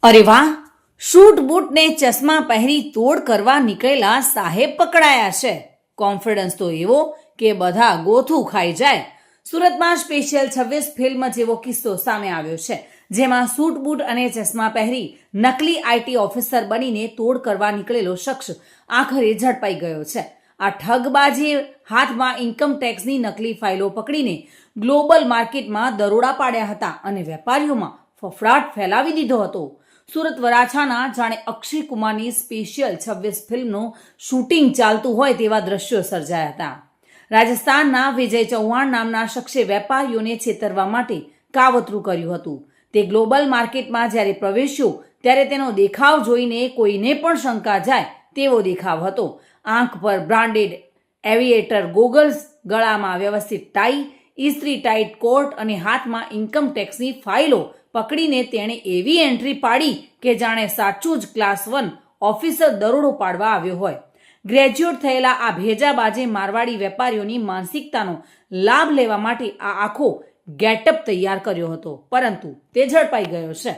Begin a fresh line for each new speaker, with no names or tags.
અરે વાહ! Shoot boot ને ચશ્મા પહેરી તોડ કરવા નીકળેલા સાહેબ પકડાયા છે. કોન્ફિડન્સ તો એવો કે બધા ગોથું ખાઈ જાય. સુરતમાં સ્પેશિયલ 26 ફિલ્મ જેવો કિસ્સો સામે આવ્યો છે, જેમાં સૂટ બૂટ અને ચશ્મા પહેરી નકલી આઈટી ઓફિસર બનીને તોડ કરવા નીકળેલો શખ્સ આખરે ઝડપાઈ ગયો છે. આ ઠગબાજે હાથમાં ઇન્કમ ટેક્સની નકલી ફાઇલો પકડીને ગ્લોબલ માર્કેટમાં દરોડા પાડ્યા હતા અને વેપારીઓમાં ફફડાટ ફેલાવી દીધો હતો. સુરત વરાછાના જાણે અક્ષય કુમારની સ્પેશિયલ 26 ફિલ્મનું શૂટિંગ ચાલતું હોય તેવા દ્રશ્યો સર્જાયા હતા. રાજસ્થાનના વિજય ચૌહાણ નામના શખ્સે વેપારીઓને છેતરવા માટે કાવતરું કર્યું હતું. તે ગ્લોબલ માર્કેટમાં જ્યારે પ્રવેશ્યો ત્યારે તેનો દેખાવ જોઈને કોઈને પણ શંકા જાય તેવો દેખાવ હતો. આંખ પર બ્રાન્ડેડ એવિએટર ગોગલ્સ, ગળામાં વ્યવસ્થિત ટાઈ, ઇસ્ત્રી ટાઈટ કોટ અને હાથમાં ઇન્કમ ટેક્સની ફાઇલો પકડીને તેણે એવી એન્ટ્રી પાડી કે જાણે સાચું જ ક્લાસ 1 ઓફિસર દરોડો પાડવા આવ્યો હોય. ગ્રેજ્યુએટ થયેલા આ ભેજાબાજે મારવાડી વેપારીઓની માનસિકતાનો લાભ લેવા માટે આ આખો ગેટઅપ તૈયાર કર્યો હતો, પરંતુ તે ઝડપાઈ ગયો છે.